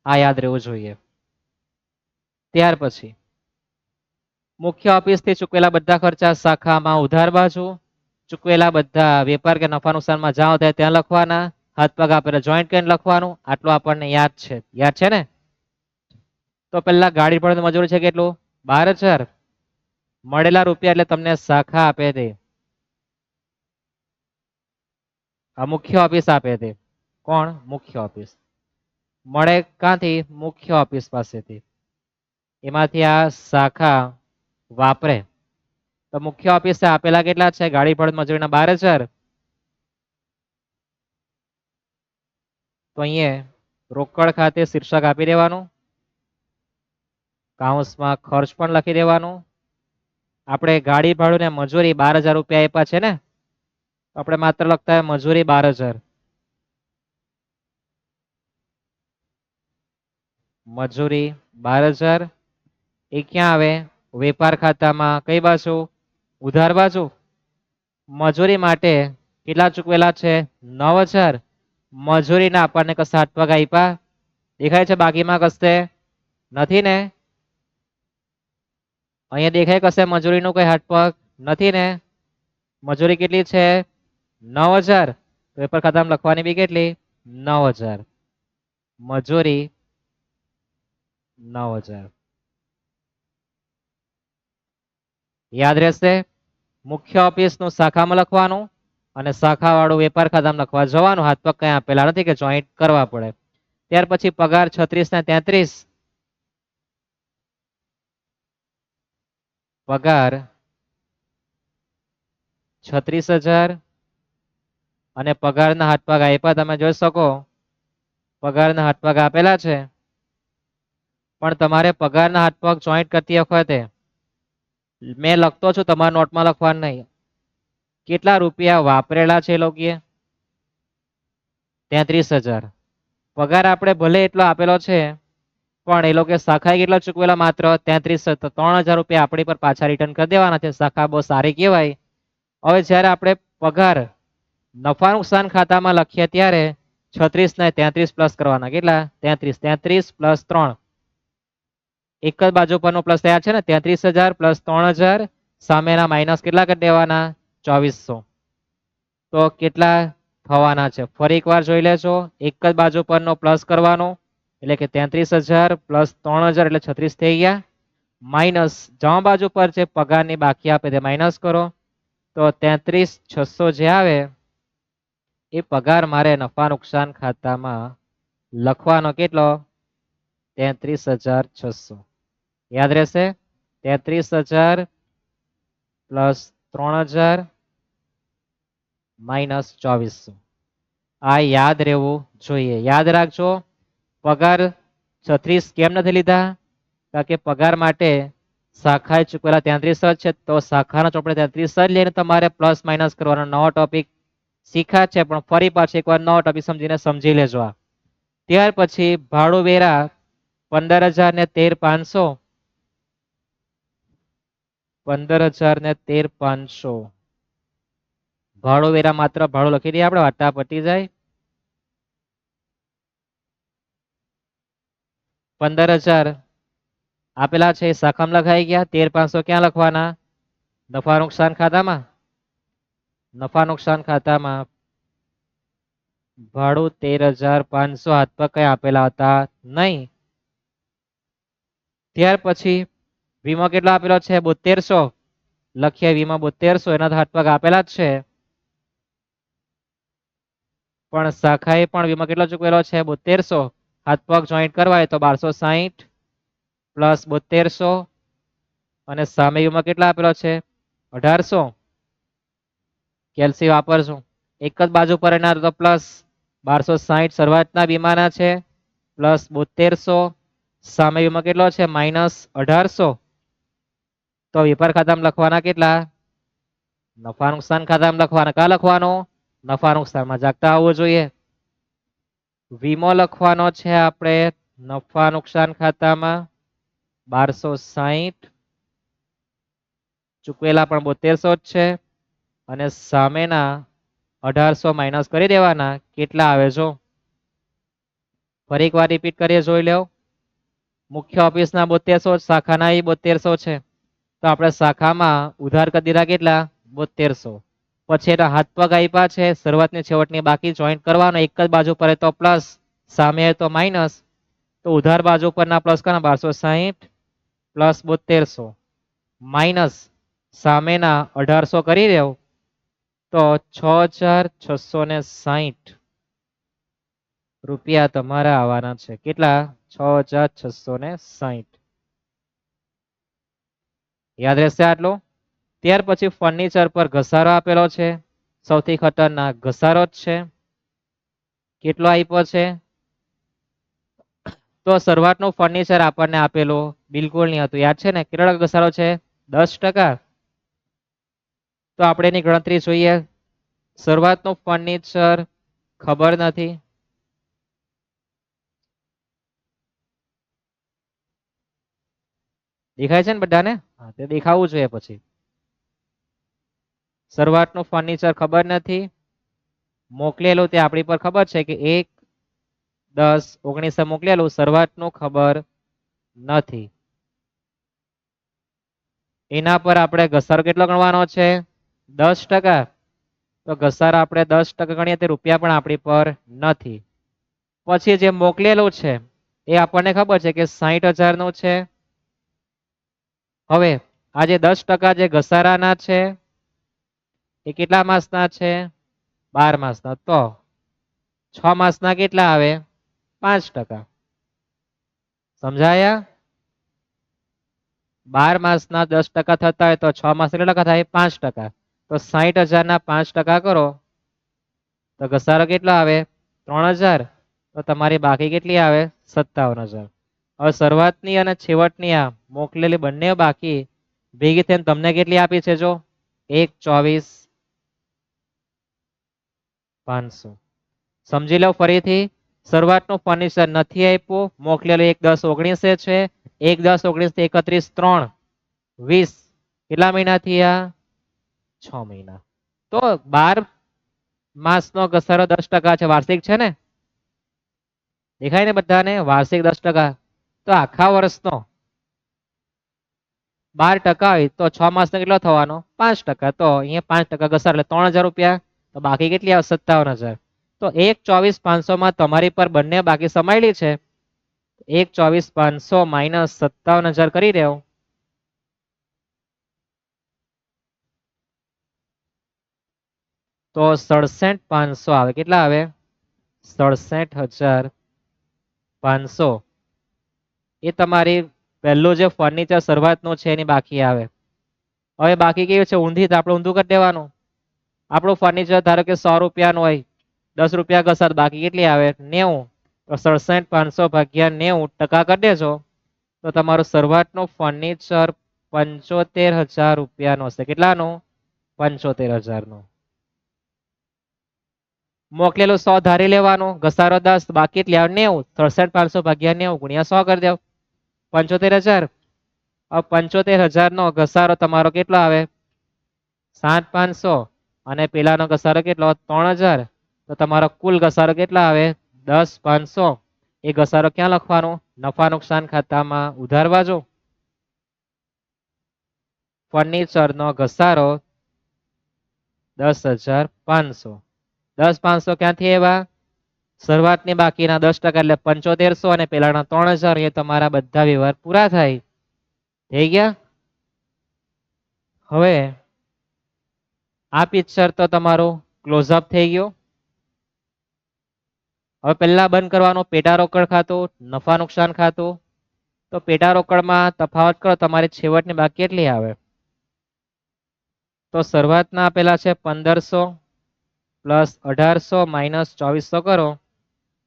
આ યાદ રહેવું જોઈએ. ત્યાર પછી મુખ્ય ઓફિસ થી ચૂકવેલા બધા ખર્ચા શાખામાં ઉધાર બાજુ. ચૂકવેલા બધા વેપાર કે નફા નુકસાનમાં જાઓ થાય ત્યાં લખવાના. હાથ પગ આપેલા જોઈન્ટ કરીને લખવાનું. આટલું આપણને યાદ છે. યાદ છે ને? તો પેલા ગાડી પર મજૂરી છે કેટલું? 12,000. મળેલા રૂપિયા એટલે તમને શાખા આપે તે, આ મુખ્ય ઓફિસ આપે તે. કોણ? મુખ્ય ઓફિસ. મળે ક્યાંથી? મુખ્ય ઓફિસ પાસેથી. એમાંથી આ શાખા વાપરે. તો મુખ્ય ઓફિસે આપેલા કેટલા છે? ગાડી પર મજૂરીના 12,000. તો અહીંયા રોકડ ખાતે શીર્ષક આપી દેવાનું, કાઉન્સમાં ખર્ચ પણ લખી દેવાનું. આપણે ગાડી ભાડું ને મજૂરી 12,000 રૂપિયા આપ્યા છે ને, આપણે માત્ર લખતા હોય મજૂરી 12,000. મજૂરી 12,000 એ ક્યાં આવે? વેપાર ખાતામાં કઈ બાજુ? ઉધાર બાજુ. મજૂરી માટે કેટલા ચૂકવેલા છે? 9000. મજૂરીના આપણને કશા 8 પગ આપ્યા દેખાય છે બાકીમાં કશે નથી ને? અહીંયા દેખાય કશે મજૂરીનું કોઈ 8 પગ નથી ને? મજૂરી કેટલી છે? 9000. પેપર ખાતામાં લખવાની બી કેટલી? 9000. મજૂરી 9000. યાદ રહેશે. મુખ્ય ઓફિસનું શાખામાં લખવાનું અને શાખાવાળું વેપાર ખાતામાં લખવા જવાનું. હાથ પગ કઈ આપેલા નથી કે જોઈન્ટ કરવા પડે. ત્યાર પછી પગાર 36 ને 33. પગાર 36,000 અને પગારના હાથ પગ આપ્યા તમે જોઈ શકો. પગારના હાથ પગ આપેલા છે પણ તમારે પગારના હાથ પગ જોઈન્ટ કરતી વખતે મેં લખતો છું, તમારા નોટમાં લખવાનું નહીં. કેટલા રૂપિયા વાપરેલા છે એ લોકોએ? 33,000. પગાર આપણે ભલે એટલો આપેલો છે પણ એ લોકો શાખાએ કેટલો ચૂકવેલા? માત્ર 33,000. તો 3,000 રૂપિયા આપણી પર પાછા રિટર્ન કરી દેવાના છે. શાખા બહુ સારી કહેવાય. હવે જ્યારે આપણે પગાર નફા નુકસાન ખાતામાં લખીએ ત્યારે 36 ને 33 પ્લસ કરવાના. કેટલા? 33. 33 પ્લસ 3. એક જ બાજુ પરનો પ્લસ તૈયાર છે ને? 33,000 પ્લસ 3,000 સામેના માઇનસ કેટલા કરી દેવાના? 2400. તો કેટલા થવાના છે? ફરી એકવાર જોઈ લેજો. એક જ બાજુ પરનો પ્લસ કરવાનો એટલે કે 33,000 પ્લસ 3,000 એટલે 36 થઈ ગયા. માઇનસ જમા બાજુ પર જે પગારની બાકી આપે તે માઇનસ કરો. તો 33,600 જે આવે એ પગાર મારે નફા નુકસાન ખાતામાં લખવાનો. કેટલો? 33,600. યાદ રહેશે. 33,000 પ્લસ 3,000 માઇનસ 2400. આ યાદ રહેવું જોઈએ. યાદ રાખજો. પગાર 36 કેમ નથી લીધા? કારણ કે પગાર માટે શાખાએ ચૂકવેલા 33 છે તો શાખાના ચોપડે 33 લઈને તમારે પ્લસ માઇનસ કરવાનો. નવો ટોપિક શીખ્યા છે પણ ફરી પાછું એકવાર નવો ટોપિક સમજીને સમજી લેજો. આ ત્યાર પછી ભાડું વેરા 15,000 ને 13,500. 15,000 ને 13,500. ભાડું વેરા માત્ર ભાડું લખી દઈએ આપણે, વાટા પટી જાય. 15,000 આપેલા છે શાખામાં લખાઈ ગયા. 13,500 ક્યાં લખવાના? નફા નુકસાન ખાતામાં. નફા નુકસાન ખાતામાં ભાડું 13,500 હાથ પર કઈ આપેલા હતા નહીં. ત્યાર પછી વીમો કેટલો આપેલો છે? 7200. લખીએ વીમો 7200. એના હાથ પગ આપેલા જ છે પણ શાખાએ પણ વીમો કેટલો ચૂકવેલો છે? 7200. હાથ પગ જોઈન્ટ કરવા હોય તો 1260 પ્લસ 7200 અને સામે વીમો કેટલા આપેલો છે? 1800. કેલ્સી વાપરશું. એક જ બાજુ પર એના તો પ્લસ 1260 શરૂઆતના વીમાના છે પ્લસ 7200. સામે વીમો કેટલો છે? માઇનસ 1800. તો વેપાર ખાતામાં લખવાના કેટલા? નફા નુકસાન ખાતામાં લખવાના. કા લખવાનું? નફા નુકસાનમાં. જાગતા આવવું જોઈએ. વીમો લખવાનો છે આપણે નફા નુકસાન ખાતામાં 1260. ચૂકવેલા પણ 7200 જ છે અને સામેના 1800 માઇનસ કરી દેવાના. કેટલા આવે જો? ફરી એકવાર રિપીટ કરીએ, જોઈ લો. મુખ્ય ઓફિસના 7200, શાખાના 7200 છે તો આપણે શાખામાં ઉધાર કરી દીધા કેટલા? 7200. પછી એના હાથ પગ આપ્યા છે શરૂઆતની છેવટની બાકી જોઈન્ટ કરવાનો. એક જ બાજુ પર તો પ્લસ સામે તો માઇનસ. તો ઉધાર બાજુ પરના પ્લસ કરના? 1260 પ્લસ 7200 માઇનસ સામેના 1800 કરી દેવ તો 6,660 રૂપિયા તમારા આવવાના છે. કેટલા? 6,660. યાદ રહેશે આટલું. ત્યાર પછી ફર્નિચર પર ઘસારો આપેલો છે. સૌથી ખતરનાક ઘસારો જ છે. કેટલો આપ્યો છે? તો શરૂઆતનું ફર્નિચર આપણને આપેલું બિલકુલ નહીં હતું. યાદ છે ને? કેટલો ઘસારો છે? 10%. તો આપણે એની ગણતરી જોઈએ. શરૂઆતનું ફર્નિચર ખબર નથી. દેખાય છે ને બધાને? હા, તે દેખાવું જોઈએ. પછી શરૂઆતનું ફર્નિચર ખબર નથી, મોકલેલું તે આપણી પર ખબર છે કે 1-10-19 મોકલેલું, શરૂઆતનું ખબર નથી. એના પર આપણે ઘસારો કેટલો ગણવાનો છે? 10%. તો ઘસારો આપણે 10% ગણીએ તે રૂપિયા પણ આપણી પર નથી. પછી જે મોકલેલું છે એ આપણને ખબર છે કે 60,000 નું છે. હવે આ જે 10% જે ઘસારાના છે એ કેટલા માસના છે? 12 માસના. તો 6 માસના કેટલા આવે? 5%. સમજાયા? 12 માસના 10% થતા હોય તો 6 માસ કેટલા ટકા થાય? 5%. તો 60,000 ના 5% કરો તો ઘસારો કેટલો આવે? 3,000. તો તમારી બાકી કેટલી આવે? 57,000. હવે શરૂઆતની અને છેવટની આ મોકલેલી બંને બાકી ભેગી થઈને તમને કેટલી આપી છે? જો 1,24,500. સમજી લો ફરીથી, શરૂઆતનું ફર્નિચર નથી આપ્યું, મોકલેલું 1-10-19 છે. 1-10-19 31 3 20. કેટલા મહિના થયા? 6 મહિના. તો 12 માસનો ઘસારો 10% છે, વાર્ષિક છે ને? દેખાય ને બધાને? વાર્ષિક 10%. તો આખા વર્ષનો 12% હોય તો 6 માસનો કેટલો થવાનો? 5%. તો અહીંયા 5% ઘસારો એટલે 3,000 રૂપિયા. તો બાકી કેટલી આવે? 57,000. તો 1,24,500 માં તમારી પર બંને બાકી સમાયેલી છે. 1,24,500 માઇનસ 57,000 કરી દેવો. તો 67,500 આવે. કેટલા આવે? 67,500. એ તમારી પહેલું જે ફર્નિચર શરૂઆતનું છે એની બાકી આવે. હવે બાકી કેવું છે? ઊંધી, તો આપણે ઊંધું કરી દેવાનું. આપણું ફર્નિચર ધારો કે 100 રૂપિયાનું હોય, 10 રૂપિયા ઘસાર, બાકી કેટલી આવે? 90. તો 67,500 ભાગ્યા 90% કરી દેજો તો તમારું શરૂઆતનું ફર્નિચર 75,000 રૂપિયાનું હશે. કેટલાનું? 75,000 નું. મોકલેલું 100 ધારી લેવાનું, ઘસારો 10, બાકી કેટલી આવે? 90. 67,500 ભાગ્યા 90 ગુણ્યા 100 કરી દેવ. 75,000. હવે 75,000 નો ઘસારો તમારો કેટલો આવે? 7,500. અને પેલાનો ઘસારો કેટલો? 3,000. તો તમારો કુલ ઘસારો કેટલા આવે? 10,500. એ ઘસારો ક્યાં લખવાનો? નફા નુકસાન ખાતામાં ઉધાર બાજુ. ફર્નિચરનો ઘસારો 10,500. 10,500 ક્યાંથી આવ્યા? શરૂઆતની બાકીના 10% એટલે 7500 અને પેલાના 3,000. એ તમારા બધા વ્યવહાર પૂરા થાય. થઈ ગયા? હવે આ પિક્ચર તો તમારું ક્લોઝઅપ થઈ ગયું. હવે પહેલા બંધ કરવાનું પેટા રોકડ ખાતું, નફા નુકસાન ખાતું. તો પેટા રોકડમાં તફાવત કરો, તમારી છેવટની બાકી કેટલી આવે? તો શરૂઆતના આપેલા છે 1,500 પ્લસ 1,800 માઇનસ 2,400 કરો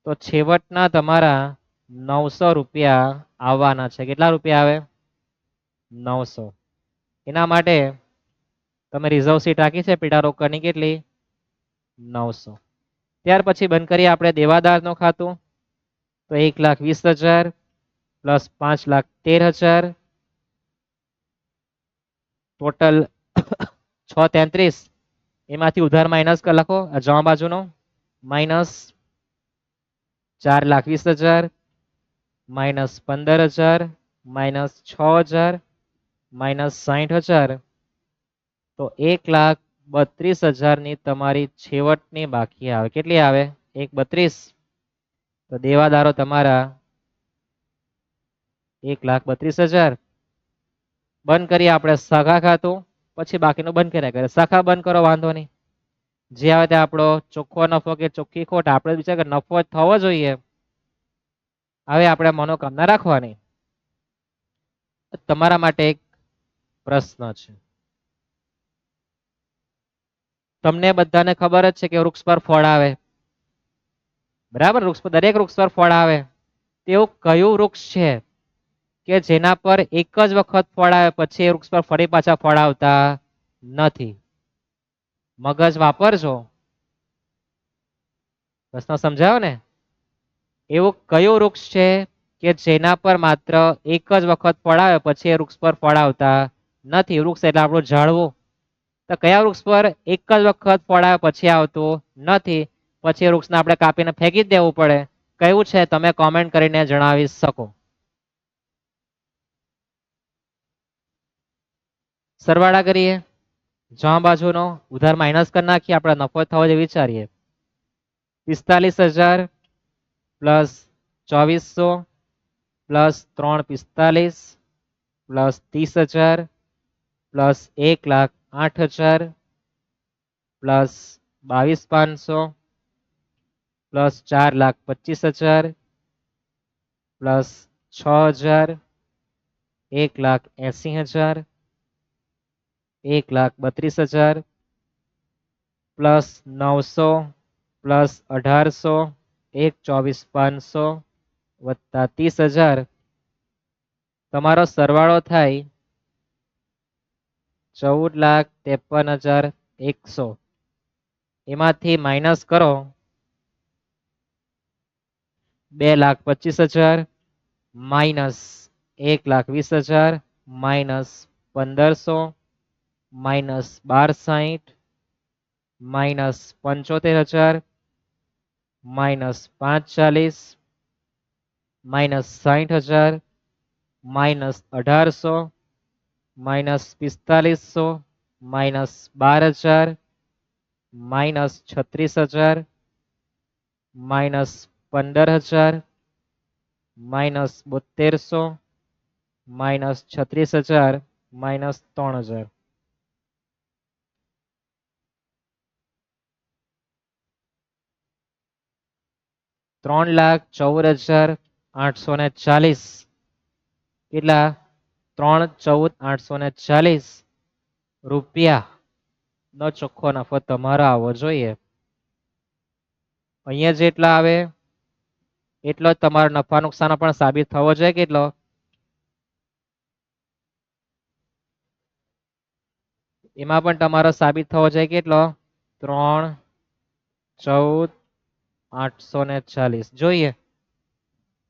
તો છેવટના તમારા 900 રૂપિયા આવવાના છે. કેટલા રૂપિયા આવે? 900. એના માટે તમે રિઝર્વ સીટ રાખી છે પેટા રોકડની કેટલી? 900. ત્યાર પછી બંધ કરીએ આપણે દેવાદારનું ખાતું. તો 1,20,000 પ્લસ 5,13,000 ટોટલ 6,33. એમાંથી ઉધાર માઇનસ કરી લખો જમા બાજુનો. Minus 4,20,000 minus 15,000 minus 6,000 minus 60,000. તો 1,32,000 ની તમારી છેવટની બાકી આવે. કેટલી આવે? 1,32. તો દેવાદારો તમારા 1,32,000. બંધ કરીએ આપણે સગા ખાતું, પછી બાકીનું બંધ કર્યા કરે. શાખા બંધ કરો, વાંધો નહીં. જે આવે તે આપણો ચોખ્ખો નફો કે ચોખ્ખી ખોટ, આપણે વિચાર કે નફો જ થવો જોઈએ. હવે આપણે મનોકામના રાખવાની. તમારા માટે એક પ્રશ્ન છે. તમને બધાને ખબર જ છે કે વૃક્ષ પર ફળ આવે, બરાબર? વૃક્ષ પર, દરેક વૃક્ષ પર ફળ આવે. તેવું કયું વૃક્ષ છે કે જેના પર એક જ વખત ફળ આવે પછી એ વૃક્ષ પર ફરી પાછા ફળ આવતા નથી? મગજ વાપરજો. પ્રશ્ન સમજાયો ને? એવું કયું વૃક્ષ છે કે જેના પર માત્ર એક જ વખત ફળ આવે પછી એ વૃક્ષ પર ફળ આવતા નથી? વૃક્ષ એટલે આપણું ઝાડવું. તો કયા વૃક્ષ પર એક જ વખત ફળ આવે પછી આવતું નથી, પછી એ વૃક્ષને આપણે કાપીને ફેંકી જ દેવું પડે? કયું છે તમે કોમેન્ટ કરીને જણાવી શકો. સરવાળા કરીએ, જમા બાજુનો ઉધાર માઇનસ કરી નાખીએ, આપણે નફો થવો જ વિચારીએ. 45,000 plus 2400 plus 345 plus 30,000 plus 1,08,000 plus 22,500 plus 4,25,000 plus 6,000 1,80,000 1,32,000 plus 900 plus 1,800 1,24,500 વત્તા 30,000, તમારો સરવાળો થાય 14,53,100. એમાંથી માઇનસ કરો 2,25,000 minus 1,20,000 minus 1,500 minus 12,60 minus 75,000 minus 540 minus 60,000 minus 1,800 minus 4,500 minus 12,000 minus 36,000 minus 15,000 minus 7200 minus 36,000 minus 3,000. ₹3,14,840 કેટલા? 3,14,840 રૂપિયા નો ચોખ્ખો નફો તમારો આવવો જોઈએ. અહીંયા જેટલા આવે એટલો જ તમારો નફા નુકસાન પણ સાબિત થવો જોઈએ. કેટલો? એમાં પણ તમારો સાબિત થવો જોઈએ કેટલો? 3,14,840. જોઈએ,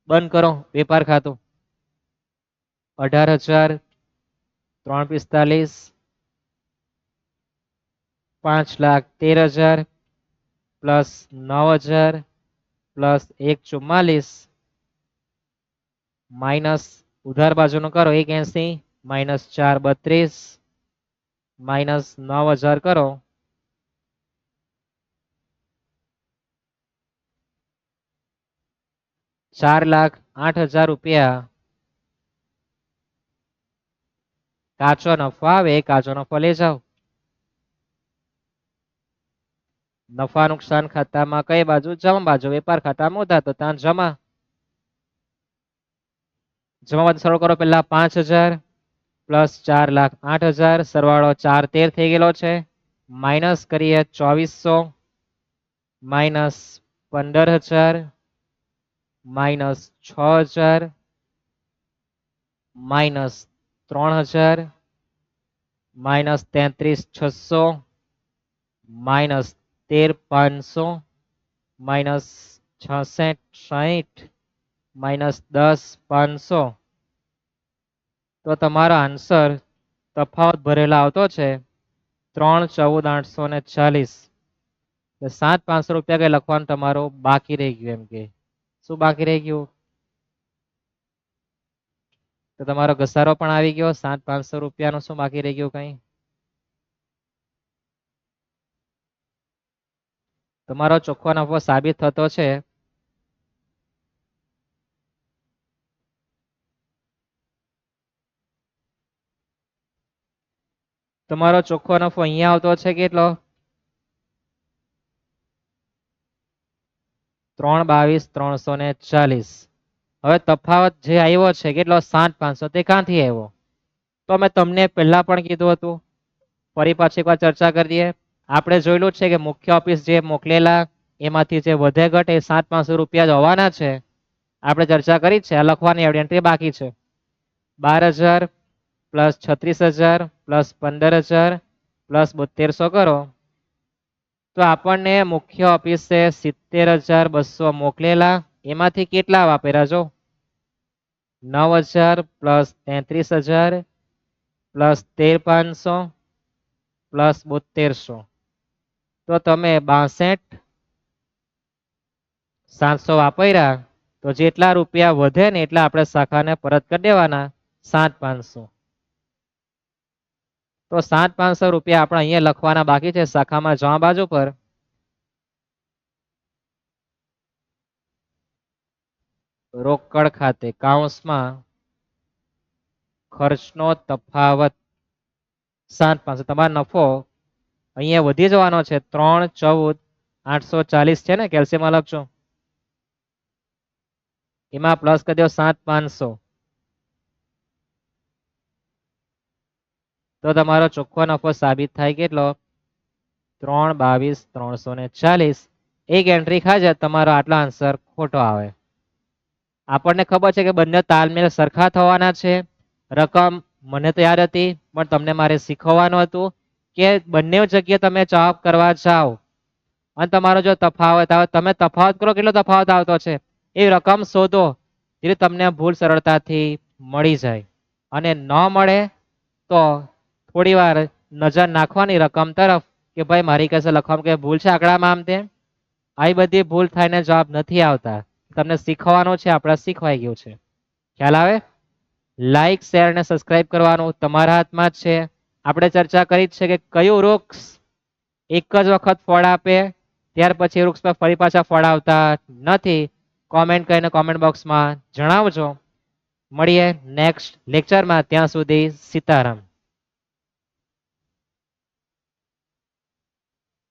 બંધ કરો વેપાર ખાતું. 18,345 5,13,000 પ્લસ 9,000 પ્લસ 1,44 માઇનસ ઉધાર બાજુનું કરો 1,80 માઇનસ 4,32 માઇનસ 9,000 કરો 4,08,000 રૂપિયા કાચો નફો આવે. કાચો નફો લઈ જાઓ. નફા નુકસાન ખાતામાં કઈ બાજુ? જમા બાજુ. વેપાર ખાતામાં ઉધાર તો ત્યાં જમા. જમા બાજુ સરળ કરો. પહેલા 5,000 પ્લસ 4,08,000 સરવાળો 4,13 થઈ ગયેલો છે. માઇનસ કરીએ 2,400 minus 15,000 minus 6,000 minus 3,000 minus 33,600 minus 13,500 minus 66,60 minus 10,500. તો તમારો આન્સર તફાવત ભરેલા આવતો છે 3,14,840. 7,500 રૂપિયા કઈ લખવાનું તમારું બાકી રહી ગયું. એમ કે શું બાકી રહી ગયું? તો તમારો ઘસારો પણ આવી ગયો. 7,500 રૂપિયાનું શું બાકી રહી ગયું? કઈ તમારો ચોખ્ખો નફો સાબિત થતો છે. તમારો ચોખ્ખો નફો અહીંયા આવતો છે કેટલો? 3,22,340. હવે તફાવત જે આવ્યો છે કેટલો? 7,500. તે ક્યાંથી આવ્યો? તો મેં તમને પહેલા પણ કીધું હતું, ફરી પાછી એકવાર ચર્ચા કરી દઈએ. આપણે જોયેલું છે કે મુખ્ય ઓફિસ જે મોકલેલા એમાંથી જે વધે ઘટે 7,500 રૂપિયા જ હોવાના છે. આપણે ચર્ચા કરી છે. આ લખવાની એન્ટ્રી બાકી છે. 12,000 પ્લસ 36,000 પ્લસ 15,000 પ્લસ 7200 કરો તો આપણને મુખ્ય ઓફિસે 70,200 મોકલેલા. એમાંથી કેટલા વાપર્યા? જો 9,000 પ્લસ 33,000 પ્લસ 13,500 પ્લસ 7200. તો તમે 62,700 વાપર્યા, તો જેટલા રૂપિયા વધે ને એટલા આપણે શાખાને પરત કરી દેવાના 7,500. તો 7,500 રૂપિયા આપણે અહીંયા લખવાના બાકી છે શાખામાં જમા બાજુ પર. રોકડ ખાતે કૌંસમાં ખર્ચનો તફાવત 7,500. તમારો નફો અહીંયા વધી જવાનો છે 314,840 છે ને, કેલ્શિયમ લખજો. એમાં પ્લસ કરી દો 7,500. તો તમારો ચોખ્ખો નફો સાબિત થાય કેટલો? 3,22,340. એક એન્ટ્રી ખાજે તમારો આટલો આન્સર ખોટો આવે. આપણને ખબર છે કે બંને તાલમેલ સરખા થવાના છે. રકમ મને તો યાદ હતી, પણ તમને મારે શીખવવાનું હતું કે બંને જગ્યાએ તમે જવાબ કરવા જાઓ અને તમારો જો તફાવત આવે, તમે તફાવત કરો કેટલો તફાવત આવતો છે એ રકમ શોધો, જેથી તમને ભૂલ સરળતાથી મળી જાય. અને ન મળે તો થોડી વાર નજર નાખવાની રકમ તરફ કે ભાઈ મારી કસે લખવામાં કે ભૂલ છે આંકડામાં, આમ તેમ. આવી બધી ભૂલ થઈને જવાબ નથી આવતા. તમને શીખવાનું છે, આપણે શીખવાઈ ગયું છે. ખ્યાલ આવે? લાઈક, શેર અને સબસ્ક્રાઇબ કરવાનું તમારા હાથમાં જ છે. આપણે ચર્ચા કરી છે કે કયું વૃક્ષ એક જ વખત ફળ આપે ત્યાર પછી વૃક્ષ પર ફરી પાછા ફળ આવતા નથી. કોમેન્ટ કરીને કોમેન્ટ બોક્સમાં જણાવજો. મળીએ નેક્સ્ટ લેક્ચરમાં. ત્યાં સુધી સીતારામ.